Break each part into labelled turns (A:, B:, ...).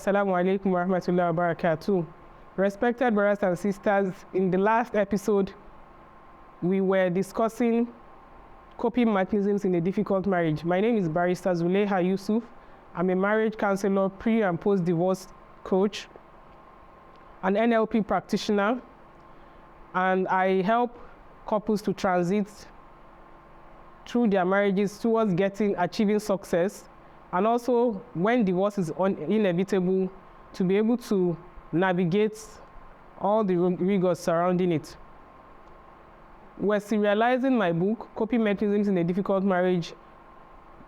A: Assalamu alaikum wa rahmatullahi wa barakatuh. Respected brothers and sisters, in the last episode, we were discussing coping mechanisms in a difficult marriage. My name is Barrister Zulaiha Yusuf. I'm a marriage counselor, pre- and post-divorce coach, an NLP practitioner, and I help couples to transit through their marriages towards achieving success, and also when divorce is inevitable, to be able to navigate all the rigors surrounding it. We're serializing my book, Coping Mechanisms in a Difficult Marriage,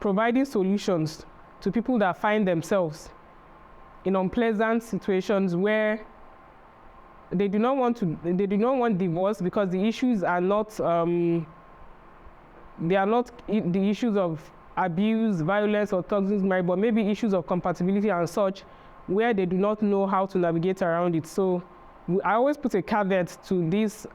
A: providing solutions to people that find themselves in unpleasant situations where they do not want divorce because the issues are not the issues of abuse, violence, or toxic marriage, but maybe issues of compatibility and such, where they do not know how to navigate around it. So I always put a caveat to this,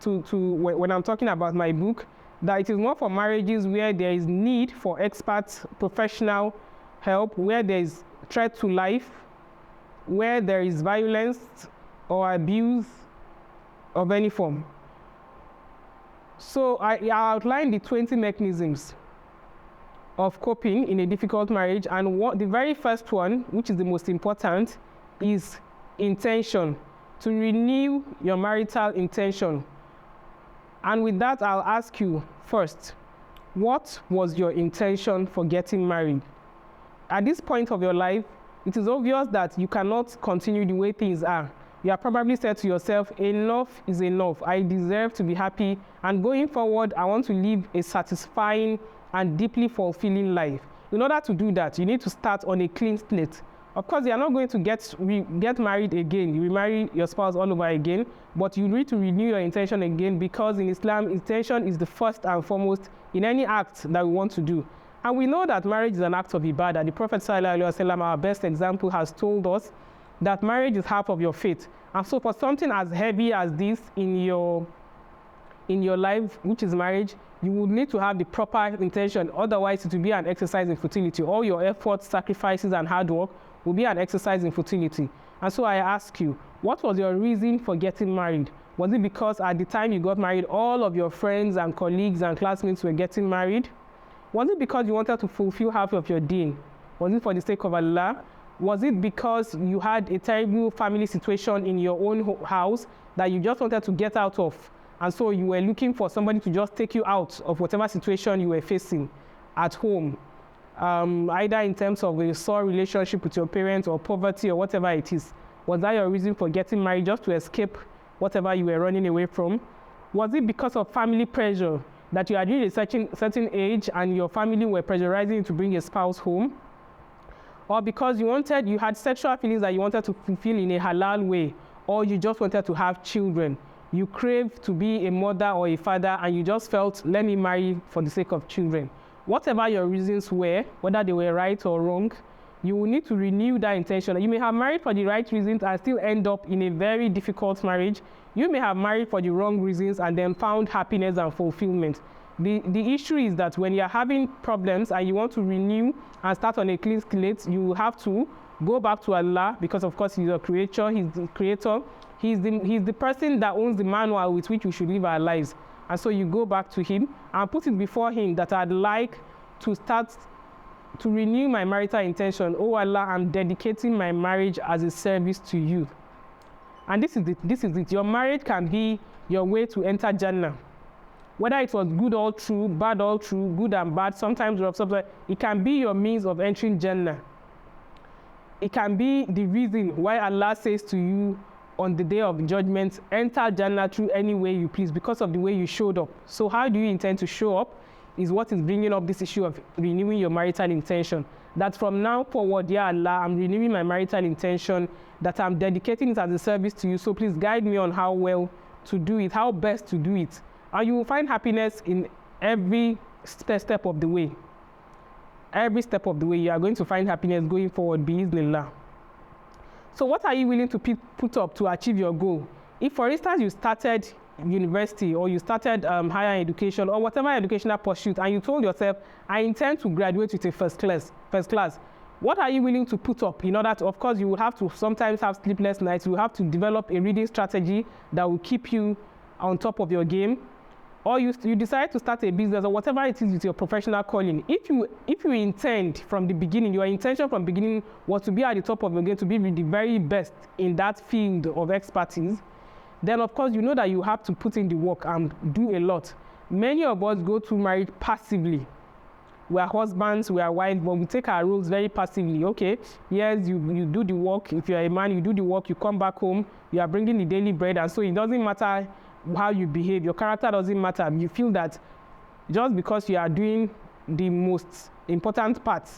A: when I'm talking about my book, that it is not for marriages where there is need for expert professional help, where there is threat to life, where there is violence or abuse of any form. So I outlined the 20 mechanisms of coping in a difficult marriage, and the very first one, which is the most important, is intention, to renew your marital intention. And with that, I'll ask you first, what was your intention for getting married? At this point of your life, it is obvious that you cannot continue the way things are. You have probably said to yourself, enough is enough. I deserve to be happy, and going forward, I want to live a satisfying and deeply fulfilling life. In order to do that, you need to start on a clean slate. Of course, you are not going to get married again. You will marry your spouse all over again, but you need to renew your intention again, because in Islam, intention is the first and foremost in any act that we want to do. And we know that marriage is an act of ibadah. The Prophet ﷺ, our best example, has told us that marriage is half of your faith. And so for something as heavy as this in your life, which is marriage, you will need to have the proper intention. Otherwise, it will be an exercise in futility. All your efforts, sacrifices, and hard work will be an exercise in futility. And so I ask you, what was your reason for getting married? Was it because at the time you got married, all of your friends and colleagues and classmates were getting married? Was it because you wanted to fulfill half of your deen? Was it for the sake of Allah? Was it because you had a terrible family situation in your own house that you just wanted to get out of? And so you were looking for somebody to just take you out of whatever situation you were facing at home, either in terms of a sore relationship with your parents or poverty or whatever it is. Was that your reason for getting married, just to escape whatever you were running away from? Was it because of family pressure, that you had reached a certain age and your family were pressurizing you to bring a spouse home? Or because you had sexual feelings that you wanted to fulfill in a halal way, or you just wanted to have children? You craved to be a mother or a father, and you just felt, let me marry for the sake of children. Whatever your reasons were, whether they were right or wrong, you will need to renew that intention. You may have married for the right reasons and still end up in a very difficult marriage. You may have married for the wrong reasons and then found happiness and fulfillment. The issue is that when you're having problems and you want to renew and start on a clean slate, you have to go back to Allah, because of course He's your creator, He's the creator. He's the person that owns the manual with which we should live our lives. And so you go back to Him and put it before Him that I'd like to start to renew my marital intention. Oh Allah, I'm dedicating my marriage as a service to You. And this is it. Your marriage can be your way to enter Jannah. Whether it was good all through, bad all through, good and bad, sometimes rough, sometimes, it can be your means of entering Jannah. It can be the reason why Allah says to you on the day of judgment, enter Jannah through any way you please, because of the way you showed up. So how do you intend to show up is what is bringing up this issue of renewing your marital intention. That from now forward, Ya Allah, I'm renewing my marital intention, that I'm dedicating it as a service to You. So please guide me on how well to do it, how best to do it. And you will find happiness in every step of the way. Every step of the way, you are going to find happiness going forward, bi-iznillah. So what are you willing to put up to achieve your goal? If, for instance, you started university or you started higher education or whatever educational pursuit, and you told yourself, I intend to graduate with a first class, What are you willing to put up in order to, of course, you will have to sometimes have sleepless nights. You will have to develop a reading strategy that will keep you on top of your game. Or you decide to start a business or whatever it is with your professional calling. If you intend from the beginning, your intention from the beginning was to be at the top of your game, to be the very best in that field of expertise, then of course you know that you have to put in the work and do a lot. Many of us go to marriage passively. We are husbands, we are wives, but we take our roles very passively. Okay, yes, you do the work. If you're a man, you do the work, you come back home, you are bringing the daily bread, and so it doesn't matter how you behave, your character doesn't matter. You feel that just because you are doing the most important part,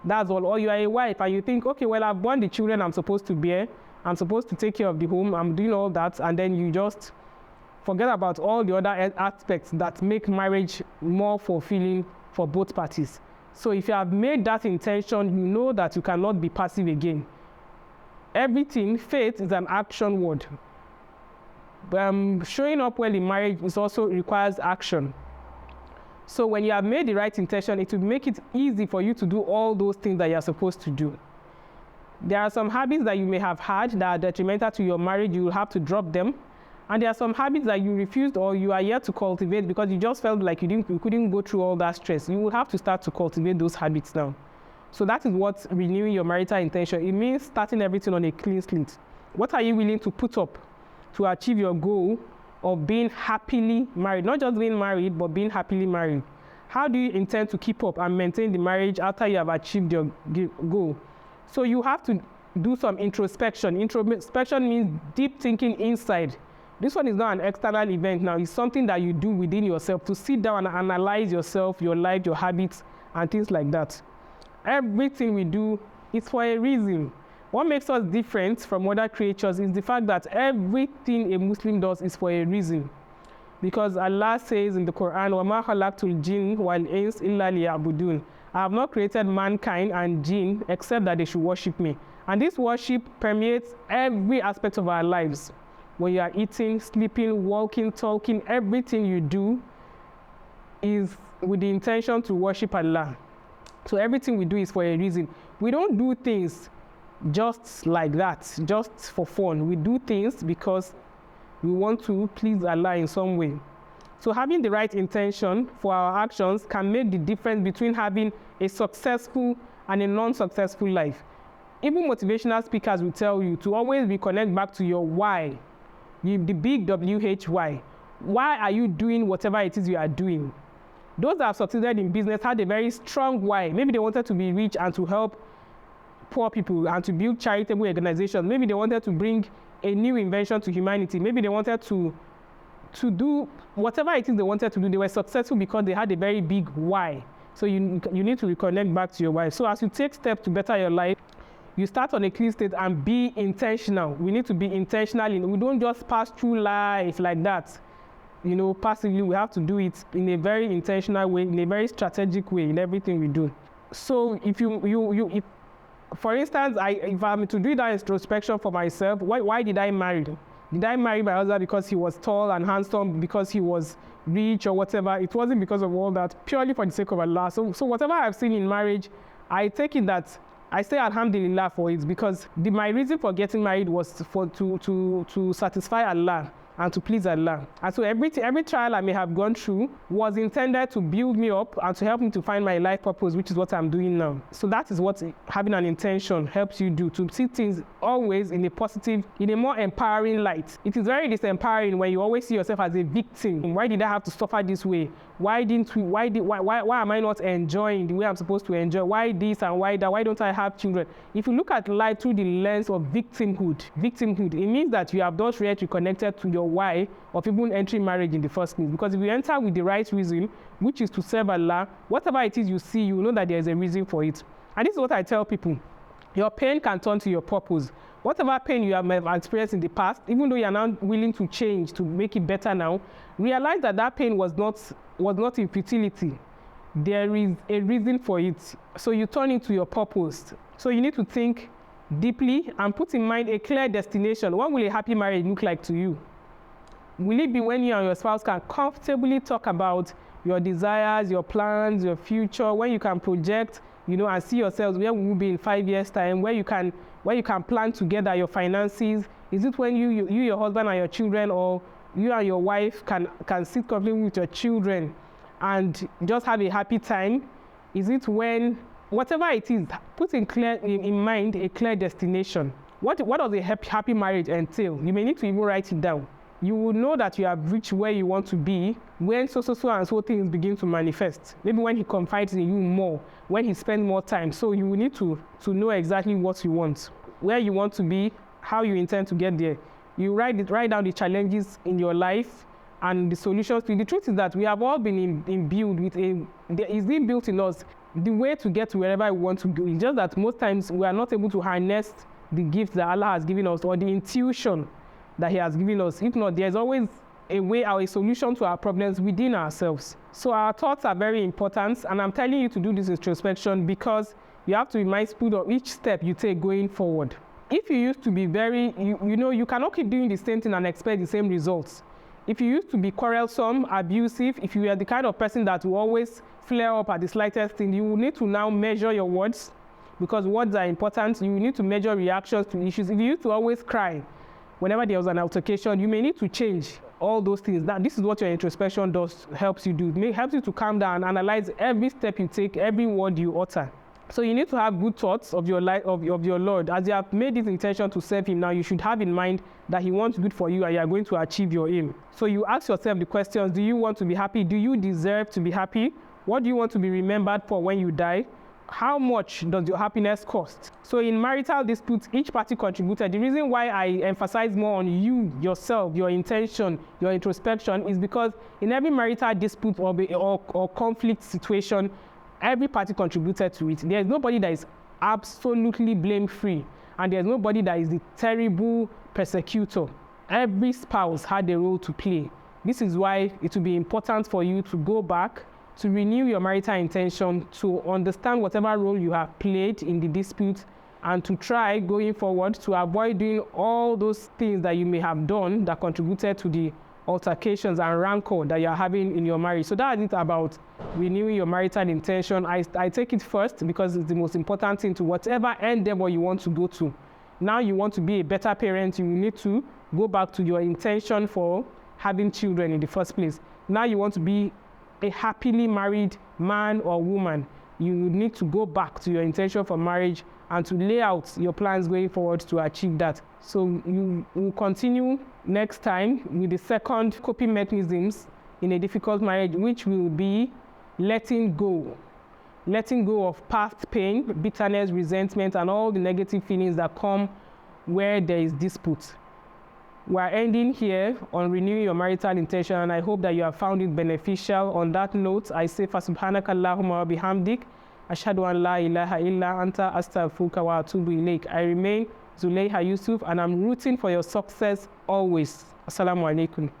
A: that's all. Or you are a wife and you think, okay, well, I've born the children I'm supposed to bear, I'm supposed to take care of the home, I'm doing all that, and then you just forget about all the other aspects that make marriage more fulfilling for both parties. So if you have made that intention, you know that you cannot be passive again. Everything, faith is an action word. Showing up well in marriage also requires action. So when you have made the right intention, it will make it easy for you to do all those things that you're supposed to do. There are some habits that you may have had that are detrimental to your marriage. You will have to drop them. And there are some habits that you refused or you are yet to cultivate because you just felt like you couldn't go through all that stress. You will have to start to cultivate those habits now. So that is what renewing your marital intention. It means starting everything on a clean slate. What are you willing to put up to achieve your goal of being happily married? Not just being married, but being happily married. How do you intend to keep up and maintain the marriage after you have achieved your goal? So you have to do some introspection. Introspection means deep thinking inside. This one is not an external event now. It's something that you do within yourself to sit down and analyze yourself, your life, your habits, and things like that. Everything we do is for a reason. What makes us different from other creatures is the fact that everything a Muslim does is for a reason. Because Allah says in the Quran, وَمَا خَلَقْتُ الْجِنَّ وَالْإِنسَ إِلَّا لِيَعْبُدُونَ. I have not created mankind and jinn except that they should worship me. And this worship permeates every aspect of our lives. When you are eating, sleeping, walking, talking, everything you do is with the intention to worship Allah. So everything we do is for a reason. We don't do things just like that, just for fun. We do things because we want to please Allah in some way. So having the right intention for our actions can make the difference between having a successful and a non-successful life. Even motivational speakers will tell you to always reconnect back to your why. The big WHY. Why are you doing whatever it is you are doing? Those that have succeeded in business had a very strong why. Maybe they wanted to be rich and to help poor people and to build charitable organizations. Maybe they wanted to bring a new invention to humanity. Maybe they wanted to do whatever it is they wanted to do. They were successful because they had a very big why. So you need to reconnect back to your why. So as you take steps to better your life, you start on a clean state and be intentional. We need to be intentional. We don't just pass through life like that, passively. We have to do it in a very intentional way, in a very strategic way in everything we do. So if for instance, if I'm to do that introspection for myself, why did I marry? Did I marry my husband because he was tall and handsome, because he was rich or whatever? It wasn't because of all that, purely for the sake of Allah. So whatever I've seen in marriage, I take it that I say Alhamdulillah for it, because my reason for getting married was to satisfy Allah and to please Allah. And so every trial I may have gone through was intended to build me up and to help me to find my life purpose, which is what I'm doing now. So that is what having an intention helps you do, to see things always in a positive, in a more empowering light. It is very disempowering when you always see yourself as a victim. Why did I have to suffer this way? Why am I not enjoying the way I'm supposed to enjoy? Why this and why that? Why don't I have children? If you look at life through the lens of victimhood, it means that you have not yet reconnected to your why of even entering marriage in the first place. Because if you enter with the right reason, which is to serve Allah, whatever it is you see, you know that there is a reason for it. And this is what I tell people. Your pain can turn to your purpose. Whatever pain you have experienced in the past, even though you are now willing to change to make it better now, realize that pain was not in futility. There is a reason for it. So you turn into your purpose. So you need to think deeply and put in mind a clear destination. What will a happy marriage look like to you? Will it be when you and your spouse can comfortably talk about your desires, your plans, your future, when you can project and see yourselves where we will be in 5 years' time, where you can plan together your finances. Is it when you, your husband and your children, or you and your wife can sit comfortably with your children and just have a happy time? Is it when, whatever it is, put in mind a clear destination. What does a happy marriage entail? You may need to even write it down. You will know that you have reached where you want to be when so and so things begin to manifest. Maybe when he confides in you more, when he spends more time. So you will need to know exactly what you want, where you want to be, how you intend to get there. You write down the challenges in your life and the solutions. The truth is that we have all been imbued with it's been built in us, the way to get to wherever we want to go. It's just that most times we are not able to harness the gift that Allah has given us, or the intuition that He has given us. If not, there's always a way or a solution to our problems within ourselves. So our thoughts are very important, and I'm telling you to do this introspection because you have to be mindful of each step you take going forward. If you used to be you cannot keep doing the same thing and expect the same results. If you used to be quarrelsome, abusive, if you are the kind of person that will always flare up at the slightest thing, you will need to now measure your words, because words are important. You need to measure reactions to issues. If you used to always cry whenever there was an altercation, you may need to change all those things. This is what your introspection helps you do. It helps you to calm down, analyze every step you take, every word you utter. So you need to have good thoughts of your life, of your Lord. As you have made this intention to serve Him now, you should have in mind that He wants good for you and you are going to achieve your aim. So you ask yourself the questions: do you want to be happy? Do you deserve to be happy? What do you want to be remembered for when you die? How much does your happiness cost? So in marital disputes, each party contributed. The reason why I emphasize more on you, yourself, your intention, your introspection, is because in every marital dispute or conflict situation, every party contributed to it. There's nobody that is absolutely blame-free, and there's nobody that is the terrible persecutor. Every spouse had a role to play. This is why it will be important for you to go back, to renew your marital intention, to understand whatever role you have played in the dispute, and to try going forward to avoid doing all those things that you may have done that contributed to the altercations and rancor that you're having in your marriage. So that is it about renewing your marital intention. I take it first because it's the most important thing to whatever endeavor you want to go to. Now you want to be a better parent, you need to go back to your intention for having children in the first place. Now you want to be a happily married man or woman, you need to go back to your intention for marriage and to lay out your plans going forward to achieve that. So you will continue next time with the second coping mechanisms in a difficult marriage, which will be letting go. Letting go of past pain, bitterness, resentment, and all the negative feelings that come where there is dispute. We're ending here on renewing your marital intention, and I hope that you have found it beneficial. On that note, I say, فَسُبْحَانَكَ اللَّهُمَّ وَبِحَمْدِكَ أَشْهَدُ أَنْ لَا إِلَهَ إِلَّا أَنْتَ أَسْتَغْفِرُكَ وَأَتُوبُ إِلَيْكَ. I remain Zulaiha Yusuf, and I'm rooting for your success always. Assalamu alaikum.